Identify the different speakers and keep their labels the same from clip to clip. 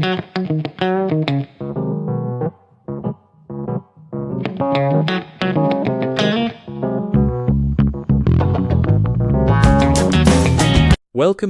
Speaker 1: Welcome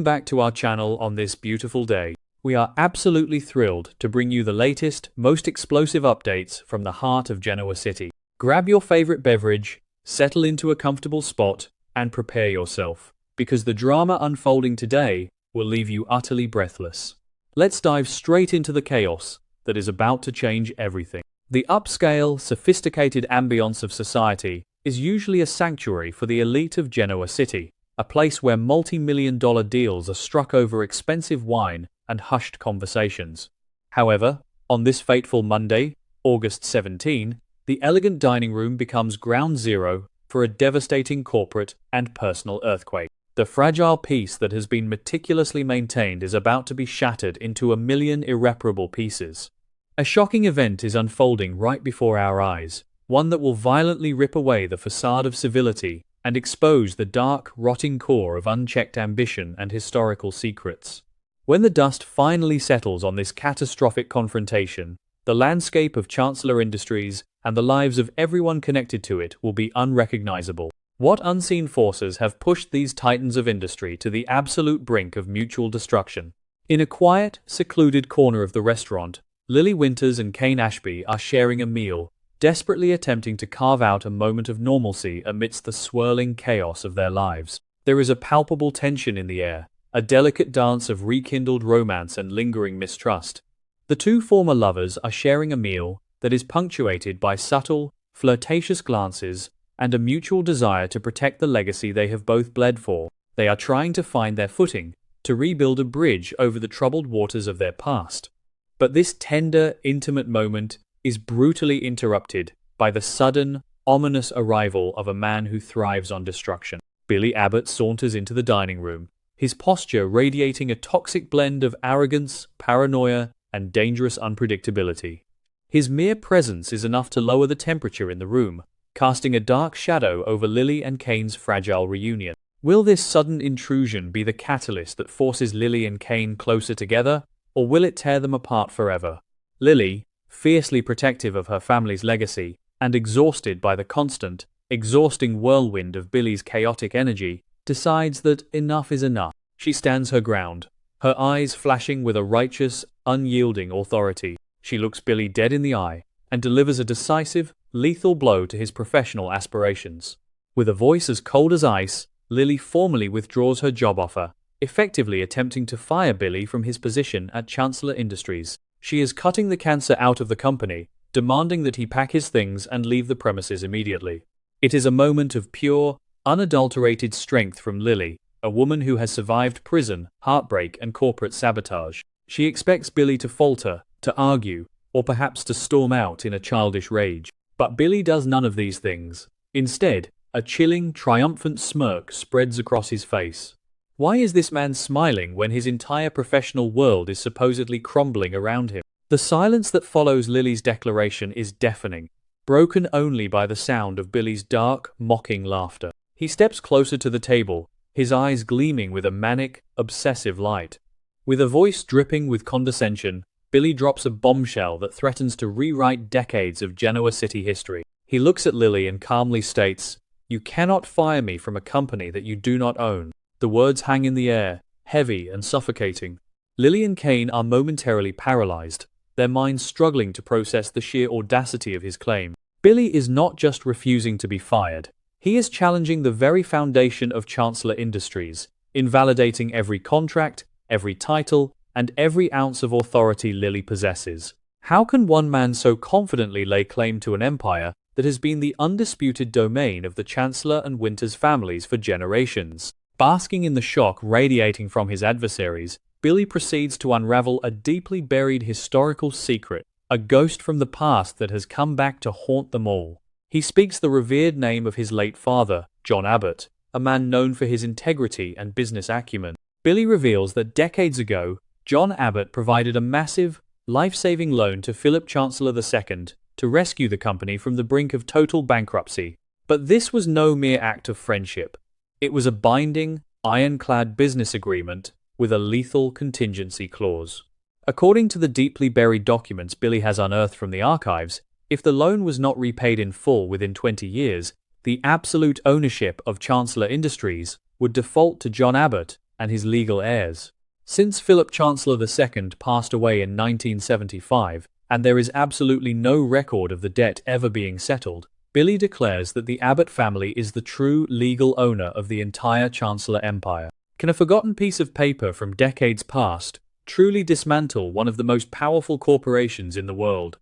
Speaker 1: back to our channel on this beautiful day. We are absolutely thrilled to bring you the latest, most explosive updates from the heart of Genoa City. Grab your favorite beverage, settle into a comfortable spot, and prepare yourself, because the drama unfolding today will leave you utterly breathless. Let's dive straight into the chaos that is about to change everything. The upscale, sophisticated ambience of society is usually a sanctuary for the elite of Genoa City, a place where multi-million-dollar deals are struck over expensive wine and hushed conversations. However, on this fateful Monday, August 17, the elegant dining room becomes ground zero for a devastating corporate and personal earthquake. The fragile peace that has been meticulously maintained is about to be shattered into a million irreparable pieces. A shocking event is unfolding right before our eyes, one that will violently rip away the facade of civility and expose the dark, rotting core of unchecked ambition and historical secrets. When the dust finally settles on this catastrophic confrontation, the landscape of Chancellor Industries and the lives of everyone connected to it will be unrecognizable. What unseen forces have pushed these titans of industry to the absolute brink of mutual destruction? In a quiet, secluded corner of the restaurant, Lily Winters and Kane Ashby are sharing a meal, desperately attempting to carve out a moment of normalcy amidst the swirling chaos of their lives. There is a palpable tension in the air, a delicate dance of rekindled romance and lingering mistrust. The two former lovers are sharing a meal that is punctuated by subtle, flirtatious glances and a mutual desire to protect the legacy they have both bled for. They are trying to find their footing, to rebuild a bridge over the troubled waters of their past. But this tender, intimate moment is brutally interrupted by the sudden, ominous arrival of a man who thrives on destruction. Billy Abbott saunters into the dining room, his posture radiating a toxic blend of arrogance, paranoia, and dangerous unpredictability. His mere presence is enough to lower the temperature in the room, casting a dark shadow over Lily and Kane's fragile reunion. Will this sudden intrusion be the catalyst that forces Lily and Kane closer together, or will it tear them apart forever? Lily, fiercely protective of her family's legacy and exhausted by the constant, exhausting whirlwind of Billy's chaotic energy, decides that enough is enough. She stands her ground, her eyes flashing with a righteous, unyielding authority. She looks Billy dead in the eye and delivers a decisive, lethal blow to his professional aspirations. With a voice as cold as ice, Lily formally withdraws her job offer, effectively attempting to fire Billy from his position at Chancellor Industries. She is cutting the cancer out of the company, demanding that he pack his things and leave the premises immediately. It is a moment of pure, unadulterated strength from Lily, a woman who has survived prison, heartbreak, and corporate sabotage. She expects Billy to falter, to argue, or perhaps to storm out in a childish rage. But Billy does none of these things. Instead, a chilling, triumphant smirk spreads across his face. Why is this man smiling when his entire professional world is supposedly crumbling around him? The silence that follows Lily's declaration is deafening, broken only by the sound of Billy's dark, mocking laughter. He steps closer to the table, his eyes gleaming with a manic, obsessive light. With a voice dripping with condescension, Billy drops a bombshell that threatens to rewrite decades of Genoa City history. He looks at Lily and calmly states, "You cannot fire me from a company that you do not own." The words hang in the air, heavy and suffocating. Lily and Kane are momentarily paralyzed, their minds struggling to process the sheer audacity of his claim. Billy is not just refusing to be fired. He is challenging the very foundation of Chancellor Industries, invalidating every contract, every title, and every ounce of authority Lily possesses. How can one man so confidently lay claim to an empire that has been the undisputed domain of the Chancellor and Winters families for generations? Basking in the shock radiating from his adversaries, Billy proceeds to unravel a deeply buried historical secret, a ghost from the past that has come back to haunt them all. He speaks the revered name of his late father, John Abbott, a man known for his integrity and business acumen. Billy reveals that decades ago, John Abbott provided a massive, life-saving loan to Philip Chancellor II to rescue the company from the brink of total bankruptcy. But this was no mere act of friendship. It was a binding, ironclad business agreement with a lethal contingency clause. According to the deeply buried documents Billy has unearthed from the archives, if the loan was not repaid in full within 20 years, the absolute ownership of Chancellor Industries would default to John Abbott and his legal heirs. Since Philip Chancellor II passed away in 1975, and there is absolutely no record of the debt ever being settled, Billy declares that the Abbott family is the true legal owner of the entire Chancellor Empire. Can a forgotten piece of paper from decades past truly dismantle one of the most powerful corporations in the world?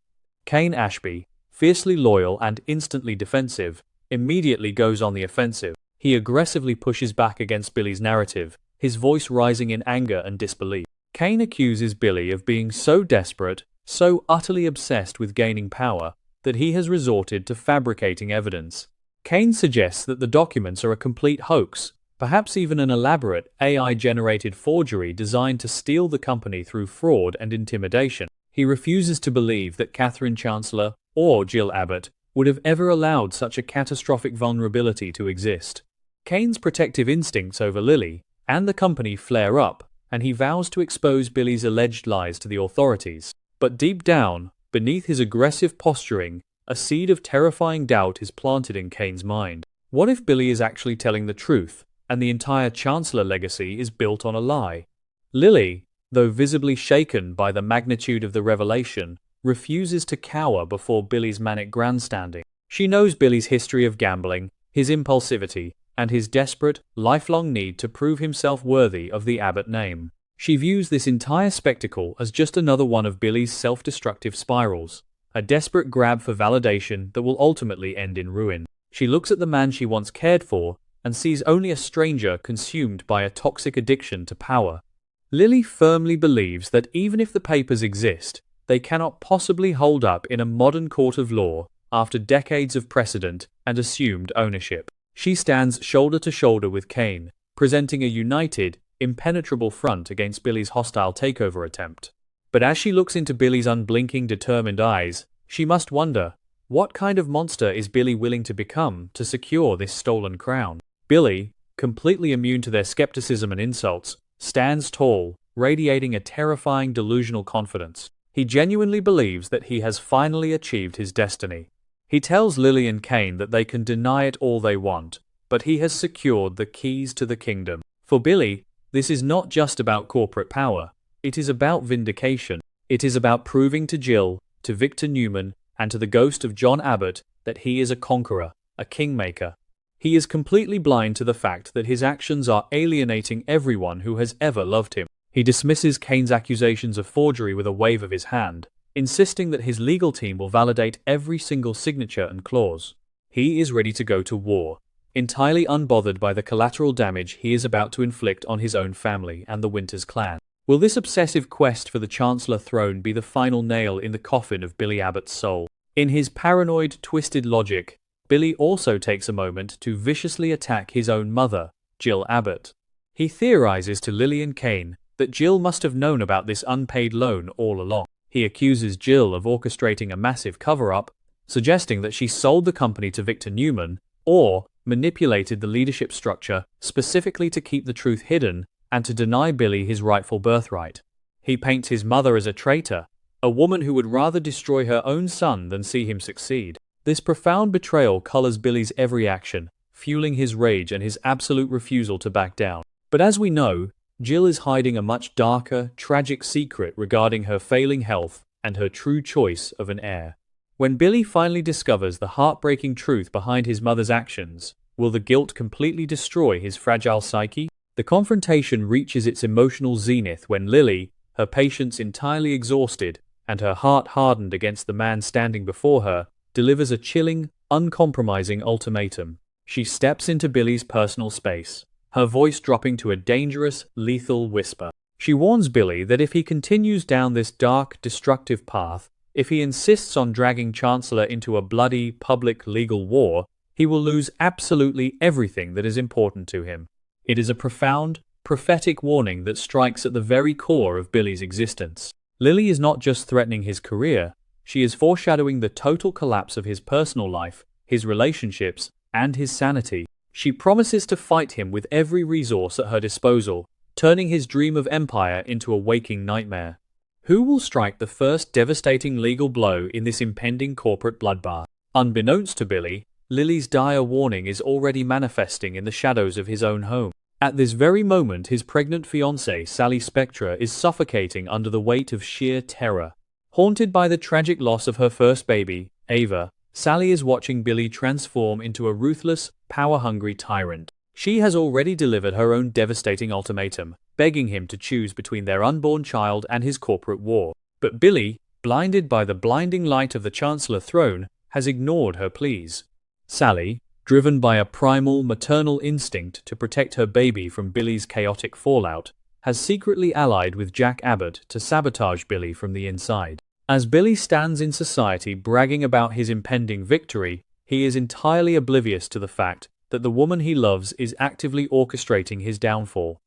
Speaker 1: Kane Ashby, fiercely loyal and instantly defensive, immediately goes on the offensive. He aggressively pushes back against Billy's narrative, his voice rising in anger and disbelief. Kane accuses Billy of being so desperate, so utterly obsessed with gaining power, that he has resorted to fabricating evidence. Kane suggests that the documents are a complete hoax, perhaps even an elaborate AI-generated forgery designed to steal the company through fraud and intimidation. He refuses to believe that Catherine Chancellor or Jill Abbott would have ever allowed such a catastrophic vulnerability to exist. Kane's protective instincts over Lily and the company flare up, and he vows to expose Billy's alleged lies to the authorities. But deep down, beneath his aggressive posturing, a seed of terrifying doubt is planted in Kane's mind. What if Billy is actually telling the truth, and the entire Chancellor legacy is built on a lie? Lily, though visibly shaken by the magnitude of the revelation, refuses to cower before Billy's manic grandstanding. She knows Billy's history of gambling, his impulsivity, and his desperate, lifelong need to prove himself worthy of the Abbott name. She views this entire spectacle as just another one of Billy's self-destructive spirals, a desperate grab for validation that will ultimately end in ruin. She looks at the man she once cared for and sees only a stranger consumed by a toxic addiction to power. Lily firmly believes that even if the papers exist, they cannot possibly hold up in a modern court of law after decades of precedent and assumed ownership. She stands shoulder to shoulder with Kane, presenting a united, impenetrable front against Billy's hostile takeover attempt. But as she looks into Billy's unblinking, determined eyes, she must wonder, what kind of monster is Billy willing to become to secure this stolen crown? Billy, completely immune to their skepticism and insults, stands tall, radiating a terrifying delusional confidence. He genuinely believes that he has finally achieved his destiny. He tells Lily and Kane that they can deny it all they want, but he has secured the keys to the kingdom. For Billy, this is not just about corporate power. It is about vindication. It is about proving to Jill, to Victor Newman, and to the ghost of John Abbott that he is a conqueror, a kingmaker. He is completely blind to the fact that his actions are alienating everyone who has ever loved him. He dismisses Kane's accusations of forgery with a wave of his hand, insisting that his legal team will validate every single signature and clause. He is ready to go to war, entirely unbothered by the collateral damage he is about to inflict on his own family and the Winters clan. Will this obsessive quest for the Chancellor throne be the final nail in the coffin of Billy Abbott's soul? In his paranoid, twisted logic, Billy also takes a moment to viciously attack his own mother, Jill Abbott. He theorizes to Lily and Kane that Jill must have known about this unpaid loan all along. He accuses Jill of orchestrating a massive cover-up, suggesting that she sold the company to Victor Newman or manipulated the leadership structure specifically to keep the truth hidden and to deny Billy his rightful birthright. He paints his mother as a traitor, a woman who would rather destroy her own son than see him succeed. This profound betrayal colors Billy's every action, fueling his rage and his absolute refusal to back down. But as we know, Jill is hiding a much darker, tragic secret regarding her failing health and her true choice of an heir. When Billy finally discovers the heartbreaking truth behind his mother's actions, will the guilt completely destroy his fragile psyche? The confrontation reaches its emotional zenith when Lily, her patience entirely exhausted and her heart hardened against the man standing before her, delivers a chilling, uncompromising ultimatum. She steps into Billy's personal space, her voice dropping to a dangerous, lethal whisper. She warns Billy that if he continues down this dark, destructive path, if he insists on dragging Chancellor into a bloody, public legal war, he will lose absolutely everything that is important to him. It is a profound, prophetic warning that strikes at the very core of Billy's existence. Lily is not just threatening his career, she is foreshadowing the total collapse of his personal life, his relationships, and his sanity. She promises to fight him with every resource at her disposal, turning his dream of empire into a waking nightmare. Who will strike the first devastating legal blow in this impending corporate bloodbath? Unbeknownst to Billy, Lily's dire warning is already manifesting in the shadows of his own home. At this very moment, his pregnant fiancée, Sally Spectra, is suffocating under the weight of sheer terror. Haunted by the tragic loss of her first baby, Ava, Sally is watching Billy transform into a ruthless, power-hungry tyrant. She has already delivered her own devastating ultimatum, begging him to choose between their unborn child and his corporate war. But Billy, blinded by the blinding light of the Chancellor throne, has ignored her pleas. Sally, driven by a primal maternal instinct to protect her baby from Billy's chaotic fallout, has secretly allied with Jack Abbott to sabotage Billy from the inside. As Billy stands in society bragging about his impending victory, he is entirely oblivious to the fact that the woman he loves is actively orchestrating his downfall.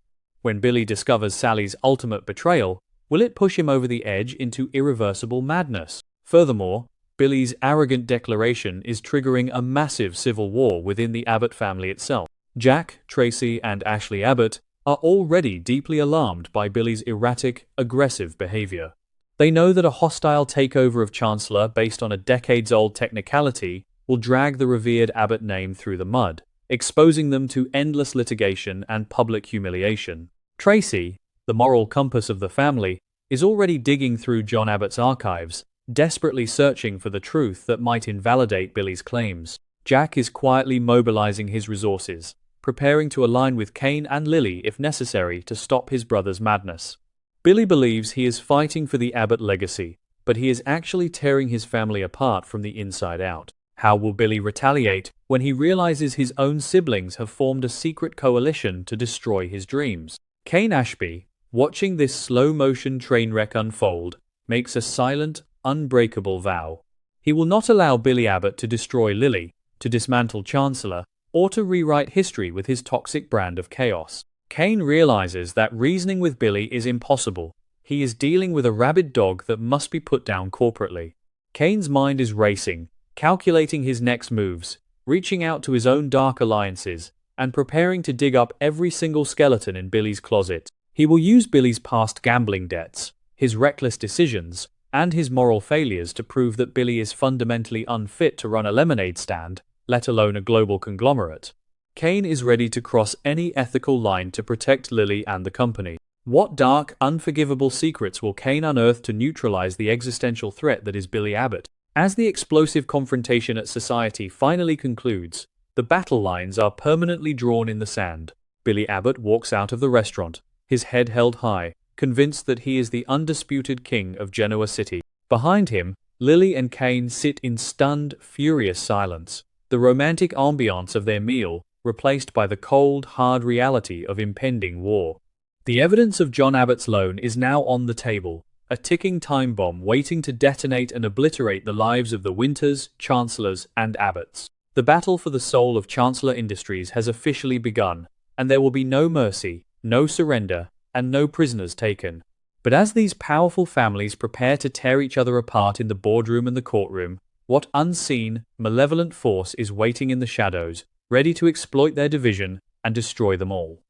Speaker 1: When Billy discovers Sally's ultimate betrayal, will it push him over the edge into irreversible madness? Furthermore, Billy's arrogant declaration is triggering a massive civil war within the Abbott family itself. Jack, Traci, and Ashley Abbott are already deeply alarmed by Billy's erratic, aggressive behavior. They know that a hostile takeover of Chancellor based on a decades-old technicality will drag the revered Abbott name through the mud, exposing them to endless litigation and public humiliation. Traci, the moral compass of the family, is already digging through John Abbott's archives, desperately searching for the truth that might invalidate Billy's claims. Jack is quietly mobilizing his resources, preparing to align with Kane and Lily if necessary to stop his brother's madness. Billy believes he is fighting for the Abbott legacy, but he is actually tearing his family apart from the inside out. How will Billy retaliate when he realizes his own siblings have formed a secret coalition to destroy his dreams? Kane Ashby, watching this slow-motion train wreck unfold, makes a silent, unbreakable vow. He will not allow Billy Abbott to destroy Lily, to dismantle Chancellor, or to rewrite history with his toxic brand of chaos. Kane realizes that reasoning with Billy is impossible. He is dealing with a rabid dog that must be put down corporately. Kane's mind is racing, calculating his next moves, reaching out to his own dark alliances, and preparing to dig up every single skeleton in Billy's closet. He will use Billy's past gambling debts, his reckless decisions, and his moral failures to prove that Billy is fundamentally unfit to run a lemonade stand, let alone a global conglomerate. Kane is ready to cross any ethical line to protect Lily and the company. What dark, unforgivable secrets will Kane unearth to neutralize the existential threat that is Billy Abbott? As the explosive confrontation at Society finally concludes, the battle lines are permanently drawn in the sand. Billy Abbott walks out of the restaurant, his head held high, convinced that he is the undisputed king of Genoa City. Behind him, Lily and Kane sit in stunned, furious silence, the romantic ambiance of their meal replaced by the cold, hard reality of impending war. The evidence of John Abbott's loan is now on the table, a ticking time bomb waiting to detonate and obliterate the lives of the Winters, Chancellors, and Abbotts. The battle for the soul of Chancellor Industries has officially begun, and there will be no mercy, no surrender, and no prisoners taken. But as these powerful families prepare to tear each other apart in the boardroom and the courtroom, what unseen, malevolent force is waiting in the shadows, ready to exploit their division and destroy them all?